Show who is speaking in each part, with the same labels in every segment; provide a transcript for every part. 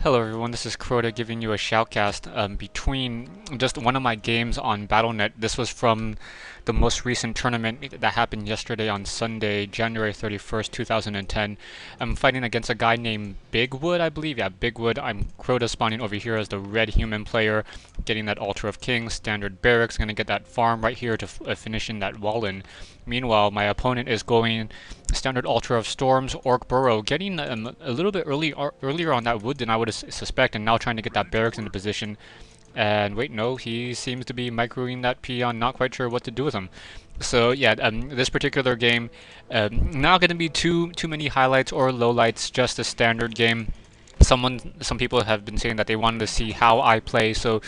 Speaker 1: Hello everyone, this is Crota giving you a shoutcast between just one of my games on Battle.net. This was from the most recent tournament that happened yesterday on Sunday, January 31st, 2010. I'm fighting against a guy named Bigwood, I believe. Yeah, Bigwood. I'm Crota spawning over here as the red human player, getting that Altar of Kings, standard barracks, gonna get that farm right here to finish in that wall in. Meanwhile, my opponent is going standard Altar of Storms, Orc Burrow, getting a little bit earlier on that wood than I would suspect, and now trying to get that barracks into position. And wait, no, he seems to be microing that peon, not quite sure what to do with him. So yeah, this particular game, not going to be too many highlights or lowlights, just a standard game. Some people have been saying that they wanted to see how I play, so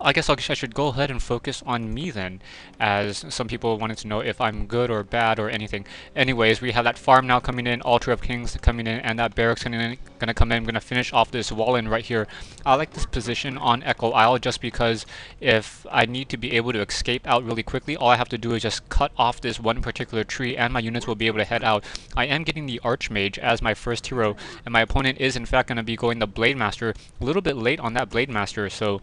Speaker 1: I guess I should go ahead and focus on me then, as some people wanted to know if I'm good or bad or anything. Anyways, we have that farm now coming in, Altar of Kings coming in, and that barracks gonna come in. I'm gonna finish off this wall in right here. I like this position on Echo Isle just because if I need to be able to escape out really quickly, all I have to do is just cut off this one particular tree and my units will be able to head out. I am getting the Archmage as my first hero, and my opponent is in fact going to be going the Blade Master, a little bit late on that Blade Master, so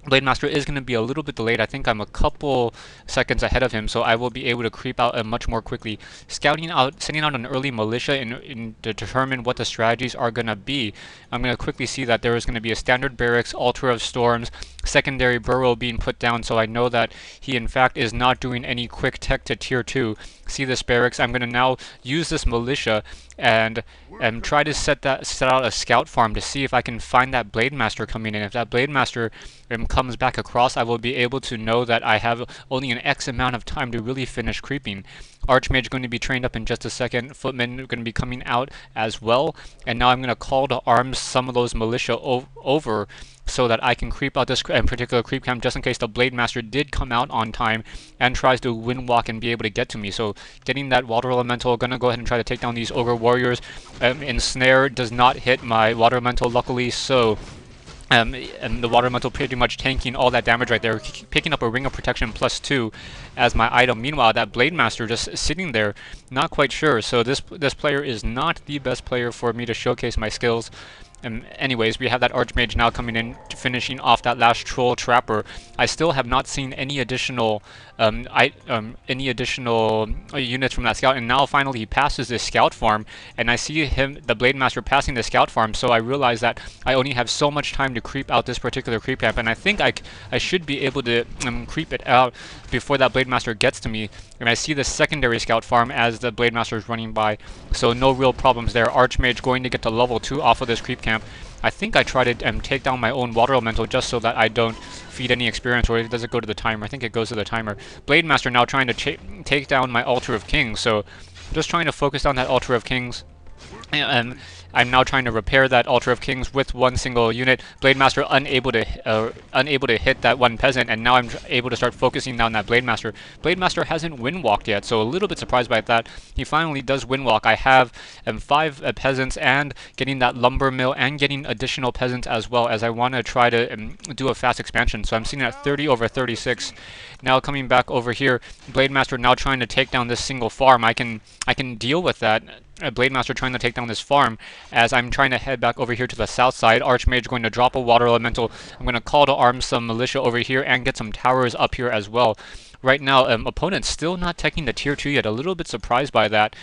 Speaker 1: Blade Master is going to be a little bit delayed. I think I'm a couple seconds ahead of him, so I will be able to creep out much more quickly. Scouting out, sending out an early militia to determine what the strategies are going to be. I'm going to quickly see that there is going to be a standard barracks, Altar of Storms, secondary burrow being put down, so I know that he in fact is not doing any quick tech to tier 2. See this barracks. I'm going to now use this militia and try to set out a scout farm to see if I can find that Blade Master coming in. If that Blade Master comes back across, I will be able to know that I have only an X amount of time to really finish creeping. Archmage going to be trained up in just a second. Footmen going to be coming out as well, and now I'm going to call to arms some of those militia over so that I can creep out this particular creep camp just in case the Blade Master did come out on time and tries to wind walk and be able to get to me. So getting that Water Elemental, gonna go ahead and try to take down these Ogre Warriors. Ensnare does not hit my Water Elemental luckily, so and the Water Elemental pretty much tanking all that damage right there, picking up a Ring of Protection +2 as my item. Meanwhile, that Blade Master just sitting there, not quite sure. So this player is not the best player for me to showcase my skills. Anyways, we have that Archmage now coming in, finishing off that last Troll Trapper. I still have not seen any additional units from that scout, and now finally he passes this scout farm, and I see him, the Blade Master, passing the scout farm, so I realize that I only have so much time to creep out this particular creep camp, and I think I should be able to creep it out before that Blade Master gets to me. And I see the secondary scout farm as the Blade Master is running by, so no real problems there. Archmage going to get to level 2 off of this creep camp. I think I try to take down my own Water Elemental just so that I don't feed any experience, or does it go to the timer? I think it goes to the timer. Blade Master now trying to take down my Altar of Kings, so just trying to focus on that Altar of Kings. And I'm now trying to repair that Altar of Kings with one single unit. Blade Master unable to hit that one peasant, and now I'm able to start focusing down that Blade Master. Blade Master hasn't wind walked yet, so a little bit surprised by that. He finally does wind walk. I have 5 peasants and getting that lumber mill and getting additional peasants as well, as I want to try to do a fast expansion. So I'm sitting at 30 over 36. Now coming back over here, Blade Master now trying to take down this single farm. I can deal with that. Blade Master trying to take down this farm as I'm trying to head back over here to the south side. Archmage going to drop a Water Elemental. I'm going to call to arms some militia over here and get some towers up here as well. Right now, opponent's still not taking the tier 2 yet. A little bit surprised by that.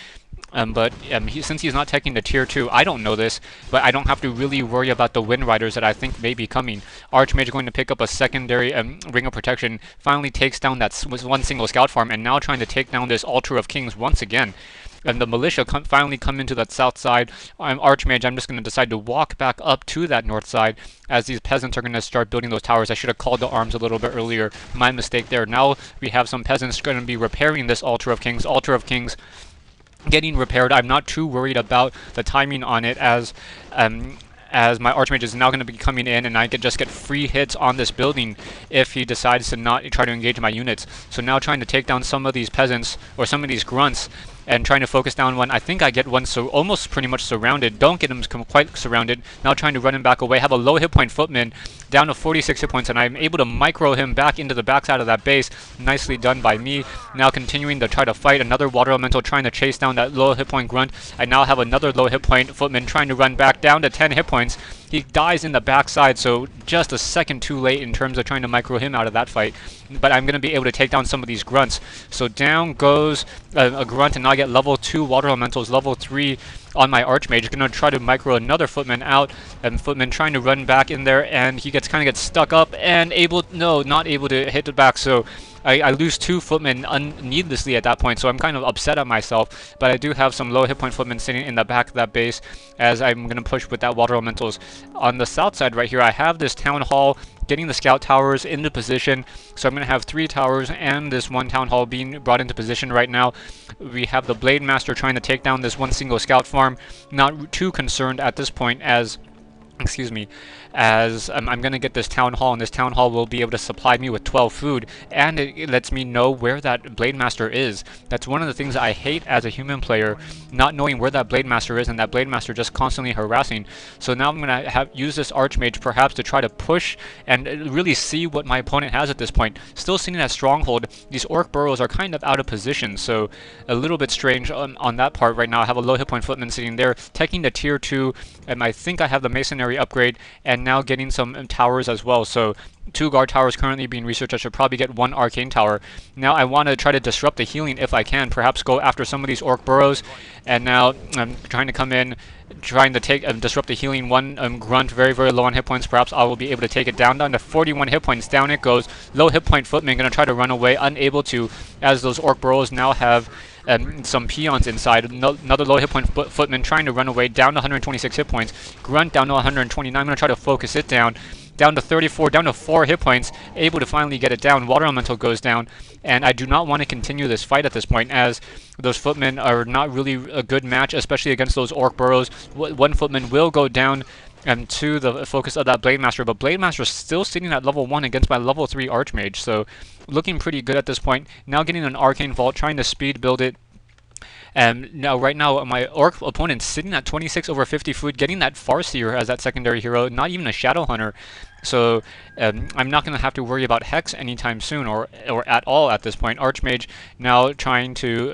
Speaker 1: But since he's not taking the tier 2, I don't know this, but I don't have to really worry about the Wind Riders that I think may be coming. Archmage going to pick up a secondary Ring of Protection, finally takes down that one single scout farm, and now trying to take down this Altar of Kings once again. And the militia finally come into that south side. I'm Archmage. I'm just going to decide to walk back up to that north side as these peasants are going to start building those towers. I should have called to arms a little bit earlier. My mistake there. Now we have some peasants going to be repairing this Altar of Kings. Altar of Kings getting repaired. I'm not too worried about the timing on it, as my Archmage is now going to be coming in, and I could just get free hits on this building if he decides to not try to engage my units. So now trying to take down some of these peasants, or some of these grunts, and trying to focus down one. I think I get one so almost pretty much surrounded. Don't get him quite surrounded. Now trying to run him back away. Have a low hit point footman down to 46 hit points, and I'm able to micro him back into the backside of that base. Nicely done by me. Now continuing to try to fight another Water Elemental, trying to chase down that low hit point grunt. I now have another low hit point footman trying to run back down to 10 hit points. He dies in the backside, so just a second too late in terms of trying to micro him out of that fight. But I'm going to be able to take down some of these grunts. So down goes a grunt, and now I get level 2 water elementals, level 3 on my Archmage. Going to try to micro another Footman out, and Footman trying to run back in there, and he kind of gets stuck up and not able to hit it back. So I lose 2 Footmen needlessly at that point, so I'm kind of upset at myself, but I do have some low hit point Footmen sitting in the back of that base as I'm going to push with that Water Elementals. On the south side right here, I have this Town Hall getting the Scout Towers into position, so I'm going to have 3 towers and this 1 Town Hall being brought into position right now. We have the Blade Master trying to take down this 1 single Scout farm, not too concerned at this point as I'm going to get this Town Hall, and this Town Hall will be able to supply me with 12 food, and it lets me know where that Blade Master is. That's one of the things I hate as a human player, not knowing where that Blade Master is, and that Blade Master just constantly harassing. So now I'm going to use this Archmage perhaps to try to push and really see what my opponent has at this point. Still sitting at Stronghold, these Orc Burrows are kind of out of position, so a little bit strange on that part right now. I have a low hit point Footman sitting there, taking the tier 2, and I think I have the Masonry upgrade, and now getting some towers as well. So 2 guard towers currently being researched. I should probably get 1 arcane tower. Now I want to try to disrupt the healing if I can, perhaps go after some of these Orc Burrows, and now I'm trying to come in, trying to take disrupt the healing. 1 grunt very low on hit points. Perhaps I will be able to take it down to 41 hit points. Down it goes. Low hit point Footman gonna try to run away, unable to, as those Orc Burrows now have some peons inside. Another low hit point Footman trying to run away, down to 126 hit points. Grunt down to 129. I'm going to try to focus it down to 34, down to 4 hit points, able to finally get it down. Water Elemental goes down, and I do not want to continue this fight at this point, as those Footmen are not really a good match, especially against those Orc Burrows. 1 Footman will go down to the focus of that Blade Master, but Blade Master is still sitting at level 1 against my level 3 Archmage, so looking pretty good at this point. Now getting an Arcane Vault, trying to speed build it. Now, right now, my Orc opponent's sitting at 26 over 50 food, getting that Farseer as that secondary hero, not even a Shadow Hunter. So I'm not going to have to worry about Hex anytime soon, or at all at this point. Archmage now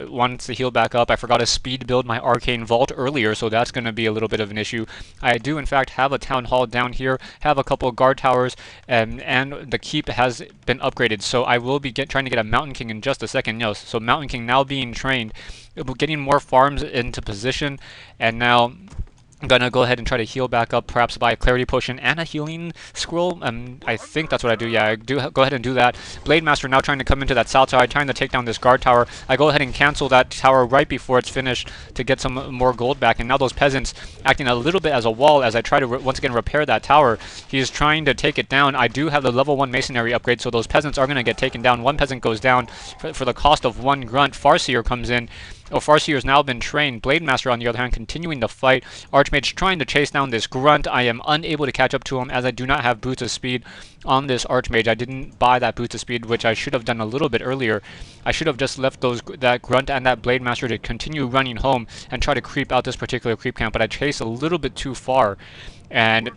Speaker 1: wants to heal back up. I forgot to speed build my Arcane Vault earlier, so that's going to be a little bit of an issue. I do, in fact, have a Town Hall down here, have a couple guard towers, and the keep has been upgraded. So I will be trying to get a Mountain King in just a second. No, so Mountain King now being trained, getting more farms into position, and now I'm going to go ahead and try to heal back up, perhaps by a Clarity Potion and a Healing Scroll. I think that's what I do. Yeah, I do go ahead and do that. Blade Master now trying to come into that south side, trying to take down this guard tower. I go ahead and cancel that tower right before it's finished to get some more gold back. And now those peasants acting a little bit as a wall as I try to once again repair that tower. He's trying to take it down. I do have the level 1 Masonry upgrade, so those peasants are going to get taken down. 1 peasant goes down for the cost of 1 grunt. Farseer comes in. Farseer has now been trained. Blade Master, on the other hand, continuing the fight. Archmage trying to chase down this grunt. I am unable to catch up to him as I do not have Boots of Speed on this Archmage. I didn't buy that Boots of Speed, which I should have done a little bit earlier. I should have just left that grunt and that Blade Master to continue running home and try to creep out this particular creep camp, but I chased a little bit too far. And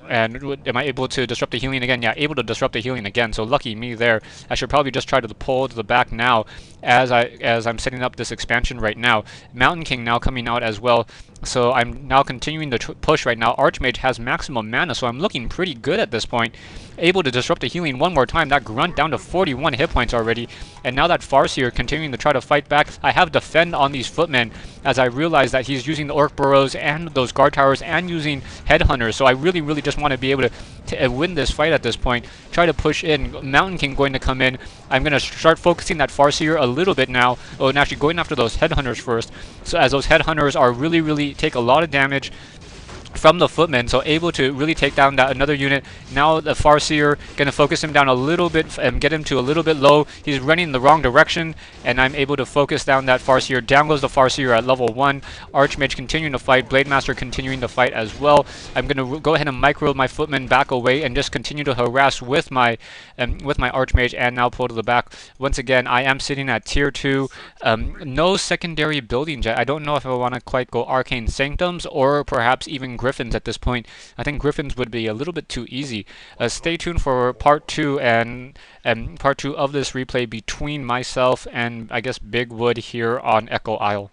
Speaker 1: am I able to disrupt the healing again? Yeah, able to disrupt the healing again, so lucky me there. I should probably just try to pull to the back now as I'm setting up this expansion right now. Mountain King now coming out as well, so I'm now continuing to push right now. Archmage has maximum mana, so I'm looking pretty good at this point. Able to disrupt the healing one more time. That grunt down to 41 hit points already, and now that Farseer continuing to try to fight back. I have defend on these Footmen as I realize that he's using the Orc Burrows and those guard towers and using Headhunters, so I really just want to be able to win this fight at this point. Try to push in. Mountain King going to come in. I'm going to start focusing that Farseer a little bit now. Oh, and actually going after those Headhunters first. So as those Headhunters are really take a lot of damage from the Footmen, so able to really take down that another unit. Now the Farseer gonna focus him down a little bit and get him to a little bit low. He's running in the wrong direction, and I'm able to focus down that Farseer. Down goes the Farseer at level 1. Archmage continuing to fight. Blade Master continuing to fight as well. I'm gonna go ahead and micro my Footmen back away and just continue to harass with my Archmage, and now pull to the back. Once again, I am sitting at tier 2. No secondary building yet. I don't know if I want to quite go Arcane Sanctums or perhaps even Griffins at this point. I think Griffins would be a little bit too easy. Stay tuned for part 2 and part 2 of this replay between myself and I guess Big Wood here on Echo Isle.